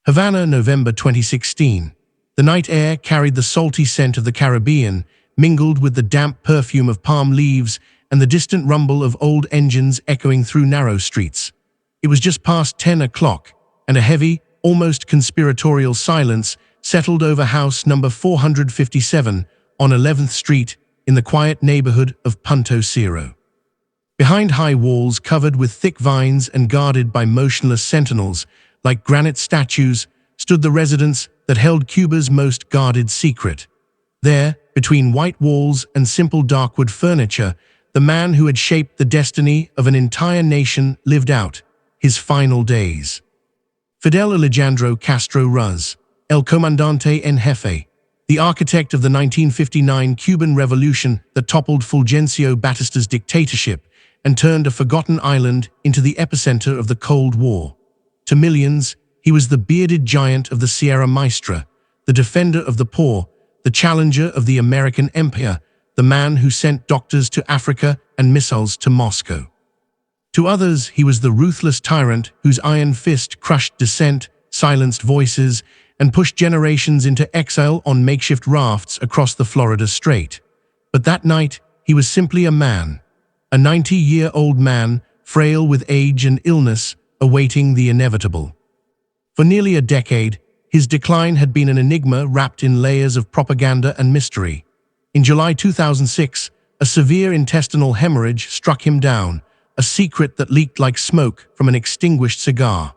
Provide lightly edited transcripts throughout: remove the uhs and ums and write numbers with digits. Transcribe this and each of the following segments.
Havana, November 2016. The night air carried the salty scent of the Caribbean, mingled with the damp perfume of palm leaves and the distant rumble of old engines echoing through narrow streets. It was just past 10 o'clock, and a heavy, almost conspiratorial silence settled over house number 457 on 11th Street in the quiet neighborhood of Punto Cero. Behind high walls covered with thick vines and guarded by motionless sentinels, like granite statues, stood the residence that held Cuba's most guarded secret. There, between white walls and simple darkwood furniture, the man who had shaped the destiny of an entire nation lived out his final days. Fidel Alejandro Castro Ruz, El Comandante en Jefe, the architect of the 1959 Cuban Revolution that toppled Fulgencio Batista's dictatorship and turned a forgotten island into the epicenter of the Cold War. To millions, he was the bearded giant of the Sierra Maestra, the defender of the poor, the challenger of the American empire, the man who sent doctors to Africa and missiles to Moscow. To others, he was the ruthless tyrant whose iron fist crushed dissent, silenced voices, and pushed generations into exile on makeshift rafts across the Florida Strait. But that night, he was simply a man, a 90-year-old man, frail with age and illness, awaiting the inevitable. For nearly a decade, his decline had been an enigma wrapped in layers of propaganda and mystery. In July 2006, a severe intestinal hemorrhage struck him down, a secret that leaked like smoke from an extinguished cigar.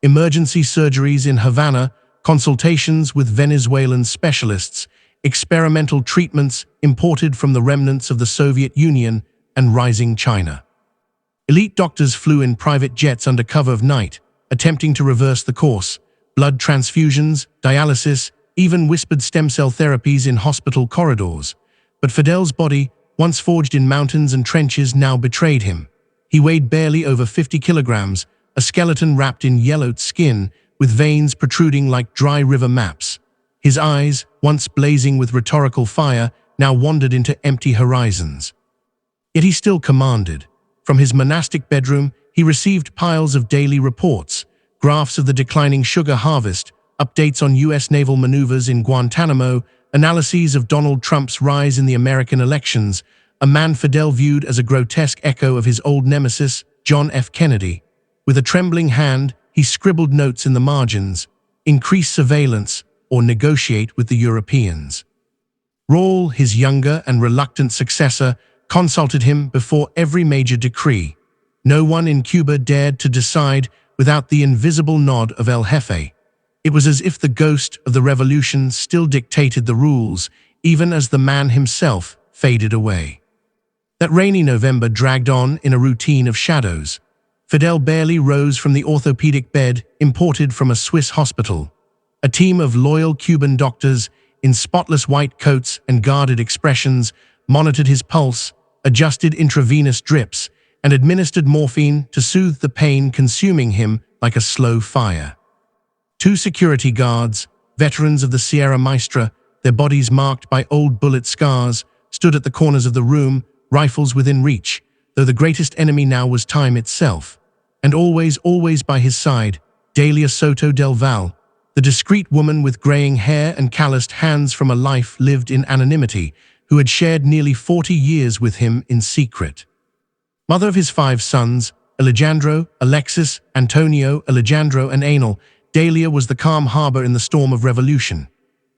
Emergency surgeries in Havana, consultations with Venezuelan specialists, experimental treatments imported from the remnants of the Soviet Union, and rising China. Elite doctors flew in private jets under cover of night, attempting to reverse the course. Blood transfusions, dialysis, even whispered stem cell therapies in hospital corridors. But Fidel's body, once forged in mountains and trenches, now betrayed him. He weighed barely over 50 kilograms, a skeleton wrapped in yellowed skin, with veins protruding like dry river maps. His eyes, once blazing with rhetorical fire, now wandered into empty horizons. Yet he still commanded. From his monastic bedroom, he received piles of daily reports, graphs of the declining sugar harvest, updates on U.S. naval maneuvers in Guantanamo, analyses of Donald Trump's rise in the American elections, a man Fidel viewed as a grotesque echo of his old nemesis, John F. Kennedy. With a trembling hand, he scribbled notes in the margins: increase surveillance or negotiate with the Europeans. Raul, his younger and reluctant successor, consulted him before every major decree. No one in Cuba dared to decide without the invisible nod of El Jefe. It was as if the ghost of the revolution still dictated the rules, even as the man himself faded away. That rainy November dragged on in a routine of shadows. Fidel barely rose from the orthopedic bed imported from a Swiss hospital. A team of loyal Cuban doctors, in spotless white coats and guarded expressions, monitored his pulse, adjusted intravenous drips, and administered morphine to soothe the pain consuming him like a slow fire. 2 security guards, veterans of the Sierra Maestra, their bodies marked by old bullet scars, stood at the corners of the room, rifles within reach, though the greatest enemy now was time itself. And always, always by his side, Delia Soto del Val, the discreet woman with graying hair and calloused hands from a life lived in anonymity, who had shared nearly 40 years with him in secret. Mother of his 5 sons, Alejandro, Alexis, Antonio, Alejandro, and Anel, Delia was the calm harbor in the storm of revolution.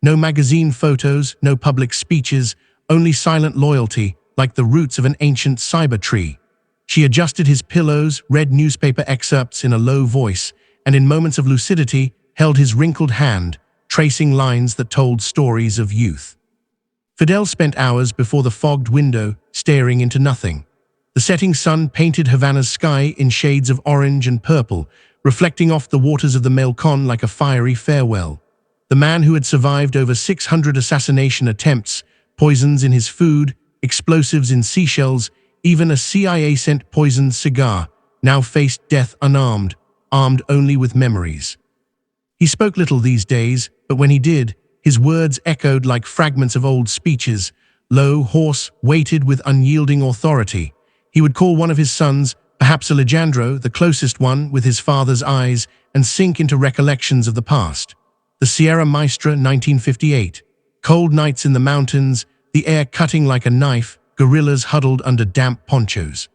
No magazine photos, no public speeches, only silent loyalty, like the roots of an ancient cyber tree. She adjusted his pillows, read newspaper excerpts in a low voice, and in moments of lucidity, held his wrinkled hand, tracing lines that told stories of youth. Fidel spent hours before the fogged window, staring into nothing. The setting sun painted Havana's sky in shades of orange and purple, reflecting off the waters of the Malecon like a fiery farewell. The man who had survived over 600 assassination attempts, poisons in his food, explosives in seashells, even a CIA-sent poisoned cigar, now faced death unarmed, armed only with memories. He spoke little these days, but when he did, his words echoed like fragments of old speeches, low, hoarse, weighted with unyielding authority. He would call one of his sons, perhaps Alejandro, the closest one, with his father's eyes, and sink into recollections of the past. The Sierra Maestra, 1958. Cold nights in the mountains, the air cutting like a knife, guerrillas huddled under damp ponchos.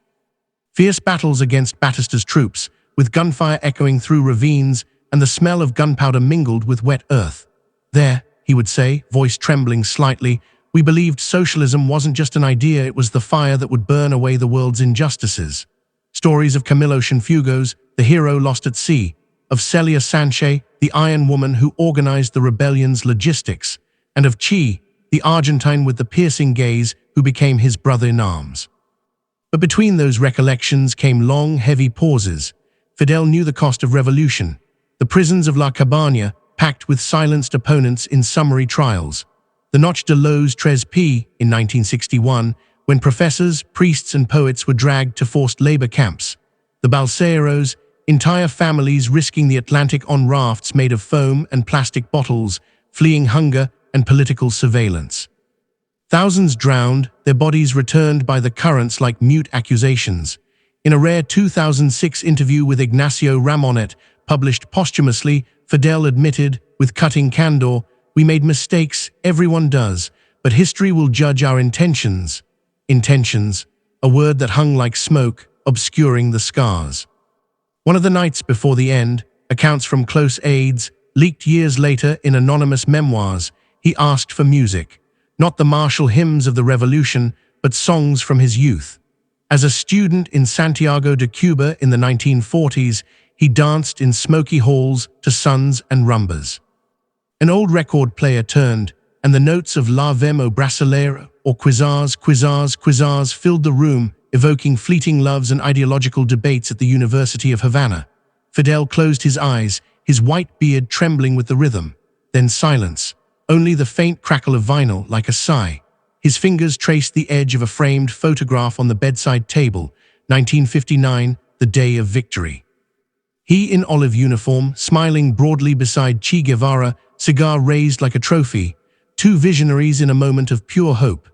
Fierce battles against Batista's troops, with gunfire echoing through ravines and the smell of gunpowder mingled with wet earth. There, he would say, voice trembling slightly, we believed socialism wasn't just an idea, it was the fire that would burn away the world's injustices. Stories of Camilo Cienfuegos, the hero lost at sea, of Celia Sanchez, the Iron Woman who organized the rebellion's logistics, and of Che, the Argentine with the piercing gaze who became his brother-in-arms. But between those recollections came long, heavy pauses. Fidel knew the cost of revolution, the prisons of La Cabana, packed with silenced opponents in summary trials, the Noche de los Tres P in 1961, when professors, priests and poets were dragged to forced labor camps, the balseros, entire families risking the Atlantic on rafts made of foam and plastic bottles, fleeing hunger and political surveillance. Thousands drowned, their bodies returned by the currents like mute accusations. In a rare 2006 interview with Ignacio Ramonet, published posthumously, Fidel admitted, with cutting candor, "We made mistakes, everyone does, but history will judge our intentions." Intentions, a word that hung like smoke, obscuring the scars. One of the nights before the end, accounts from close aides, leaked years later in anonymous memoirs, he asked for music, not the martial hymns of the revolution, but songs from his youth. As a student in Santiago de Cuba in the 1940s, he danced in smoky halls to sons and rumbas. An old record player turned, and the notes of La Vemo Brasileira or Quizars, Quizars, Quizars filled the room, evoking fleeting loves and ideological debates at the University of Havana. Fidel closed his eyes, his white beard trembling with the rhythm. Then silence, only the faint crackle of vinyl like a sigh. His fingers traced the edge of a framed photograph on the bedside table, 1959, the day of victory. He in olive uniform, smiling broadly beside Che Guevara, cigar raised like a trophy, two visionaries in a moment of pure hope.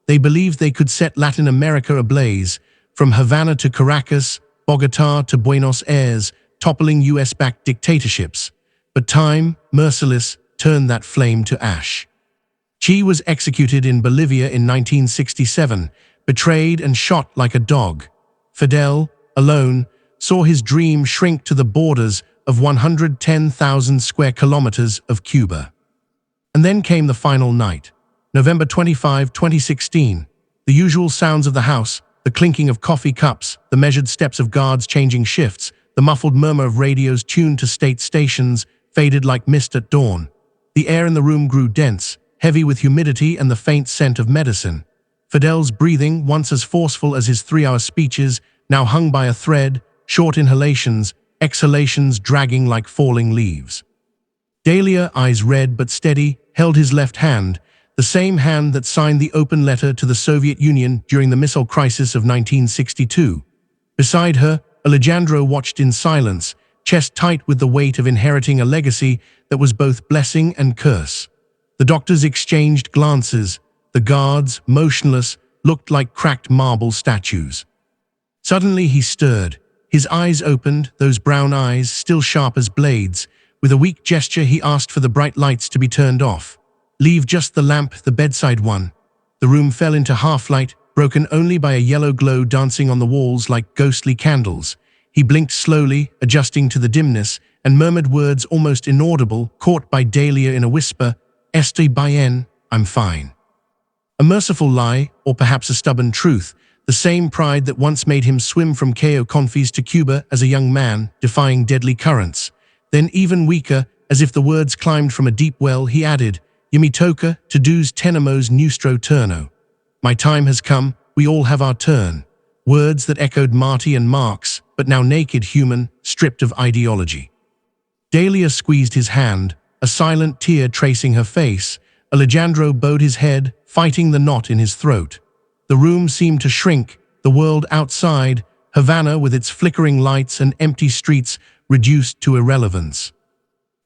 They believed they could set Latin America ablaze, from Havana to Caracas, Bogotá to Buenos Aires, toppling US-backed dictatorships. But time, merciless, turned that flame to ash. Che was executed in Bolivia in 1967, betrayed and shot like a dog. Fidel, alone, saw his dream shrink to the borders of 110,000 square kilometers of Cuba. And then came the final night, November 25, 2016. The usual sounds of the house, the clinking of coffee cups, the measured steps of guards changing shifts, the muffled murmur of radios tuned to state stations, faded like mist at dawn. The air in the room grew dense, heavy with humidity and the faint scent of medicine. Fidel's breathing, once as forceful as his 3-hour speeches, now hung by a thread, short inhalations, exhalations dragging like falling leaves. Dahlia, eyes red but steady, held his left hand, the same hand that signed the open letter to the Soviet Union during the missile crisis of 1962. Beside her, Alejandro watched in silence, chest tight with the weight of inheriting a legacy that was both blessing and curse. The doctors exchanged glances. The guards, motionless, looked like cracked marble statues. Suddenly he stirred. His eyes opened, those brown eyes, still sharp as blades. With a weak gesture, he asked for the bright lights to be turned off. Leave just the lamp, the bedside one. The room fell into half-light, broken only by a yellow glow dancing on the walls like ghostly candles. He blinked slowly, adjusting to the dimness, and murmured words almost inaudible, caught by Dahlia in a whisper, "Estoy bien, I'm fine." A merciful lie, or perhaps a stubborn truth, the same pride that once made him swim from Cayo Confis to Cuba as a young man, defying deadly currents. Then even weaker, as if the words climbed from a deep well, he added, "Yumi toca, todos tenemos nuestro turno." My time has come, we all have our turn. Words that echoed Marty and Marx, but now naked human, stripped of ideology. Dahlia squeezed his hand, a silent tear tracing her face. Alejandro bowed his head, fighting the knot in his throat. The room seemed to shrink, the world outside, Havana with its flickering lights and empty streets, reduced to irrelevance.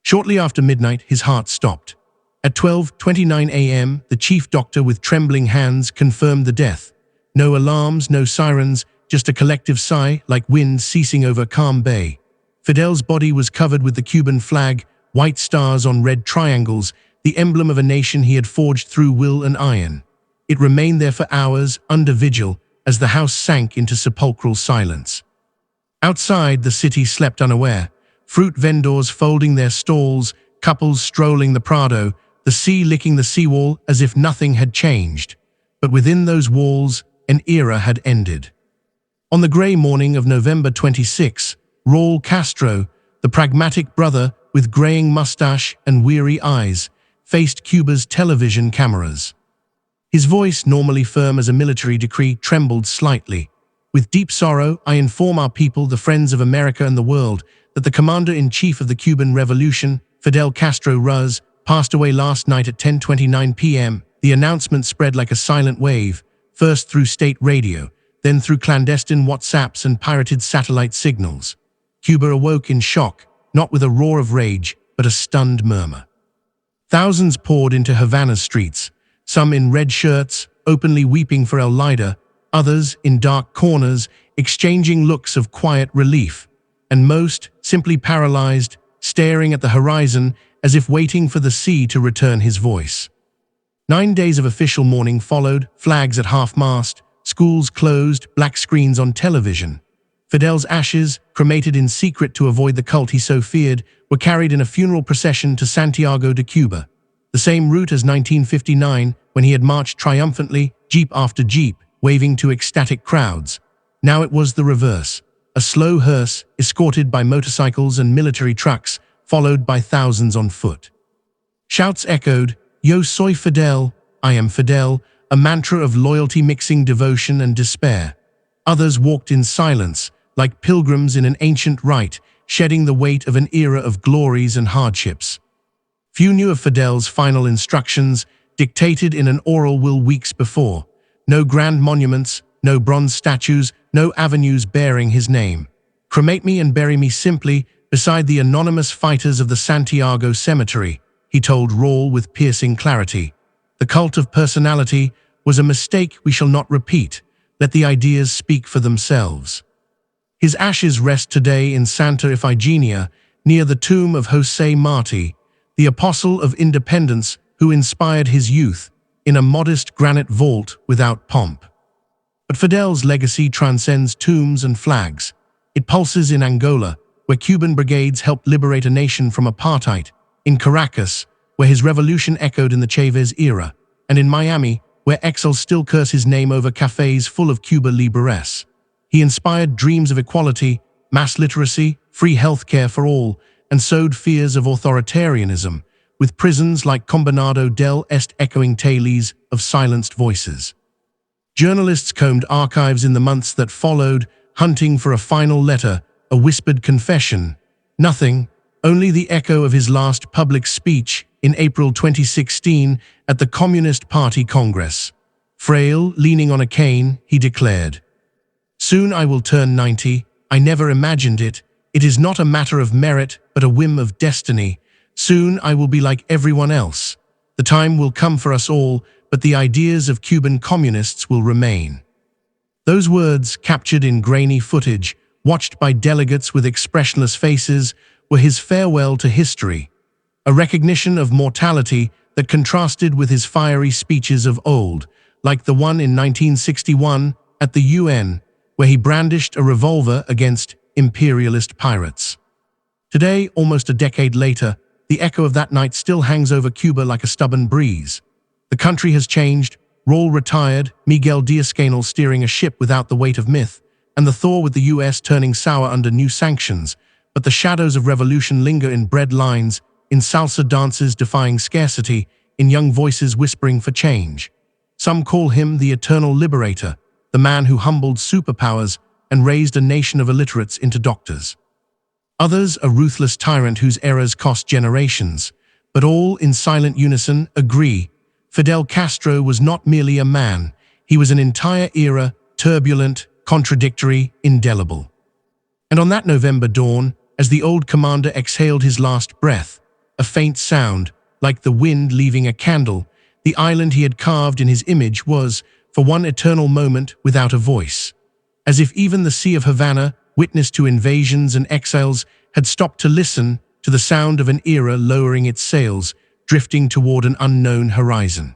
Shortly after midnight, his heart stopped. At 12:29 a.m., the chief doctor with trembling hands confirmed the death. No alarms, no sirens, just a collective sigh like wind ceasing over calm bay. Fidel's body was covered with the Cuban flag, white stars on red triangles, the emblem of a nation he had forged through will and iron. It remained there for hours, under vigil, as the house sank into sepulchral silence. Outside, the city slept unaware, fruit vendors folding their stalls, couples strolling the Prado, the sea licking the seawall as if nothing had changed. But within those walls, an era had ended. On the grey morning of November 26, Raul Castro, the pragmatic brother with greying mustache and weary eyes, faced Cuba's television cameras. His voice, normally firm as a military decree, trembled slightly. With deep sorrow, I inform our people, the friends of America and the world, that the commander-in-chief of the Cuban Revolution, Fidel Castro Ruz, passed away last night at 10:29 p.m. The announcement spread like a silent wave, first through state radio, then through clandestine WhatsApps and pirated satellite signals. Cuba awoke in shock, not with a roar of rage, but a stunned murmur. Thousands poured into Havana's streets, some in red shirts, openly weeping for El Lida, others in dark corners, exchanging looks of quiet relief, and most simply paralyzed, staring at the horizon as if waiting for the sea to return his voice. 9 days of official mourning followed, flags at half-mast, schools closed, black screens on television. Fidel's ashes, cremated in secret to avoid the cult he so feared, were carried in a funeral procession to Santiago de Cuba, the same route as 1959 when he had marched triumphantly, jeep after jeep, waving to ecstatic crowds. Now it was the reverse, a slow hearse escorted by motorcycles and military trucks, followed by thousands on foot. Shouts echoed, "Yo soy Fidel, I am Fidel," a mantra of loyalty mixing devotion and despair. Others walked in silence, like pilgrims in an ancient rite, shedding the weight of an era of glories and hardships. Few knew of Fidel's final instructions, dictated in an oral will weeks before. No grand monuments, no bronze statues, no avenues bearing his name. "Cremate me and bury me simply beside the anonymous fighters of the Santiago Cemetery," he told Raul with piercing clarity. "The cult of personality was a mistake we shall not repeat. Let the ideas speak for themselves." His ashes rest today in Santa Ifigenia, near the tomb of José Martí, the apostle of independence who inspired his youth, in a modest granite vault without pomp. But Fidel's legacy transcends tombs and flags. It pulses in Angola, where Cuban brigades helped liberate a nation from apartheid, in Caracas, where his revolution echoed in the Chavez era, and in Miami, where exiles still curse his name over cafes full of Cuba Libres. He inspired dreams of equality, mass literacy, free healthcare for all, and sowed fears of authoritarianism, with prisons like Combinado del Este echoing tales of silenced voices. Journalists combed archives in the months that followed, hunting for a final letter, a whispered confession. Nothing, only the echo of his last public speech in April 2016 at the Communist Party Congress. Frail, leaning on a cane, he declared, "Soon I will turn 90. I never imagined it. It is not a matter of merit, but a whim of destiny. Soon I will be like everyone else. The time will come for us all, but the ideas of Cuban communists will remain." Those words, captured in grainy footage, watched by delegates with expressionless faces, were his farewell to history, a recognition of mortality that contrasted with his fiery speeches of old, like the one in 1961 at the UN, where he brandished a revolver against imperialist pirates. Today, almost a decade later, the echo of that night still hangs over Cuba like a stubborn breeze. The country has changed, Raul retired, Miguel Diaz-Canel steering a ship without the weight of myth, and the thaw with the US turning sour under new sanctions, but the shadows of revolution linger in bread lines, in salsa dances defying scarcity, in young voices whispering for change. Some call him the eternal liberator, the man who humbled superpowers and raised a nation of illiterates into doctors. Others, a ruthless tyrant whose errors cost generations, but all in silent unison agree, Fidel Castro was not merely a man, he was an entire era, turbulent, contradictory, indelible. And on that November dawn, as the old commander exhaled his last breath, a faint sound, like the wind leaving a candle, the island he had carved in his image was, for one eternal moment, without a voice. As if even the Sea of Havana, witness to invasions and exiles, had stopped to listen to the sound of an era lowering its sails, drifting toward an unknown horizon.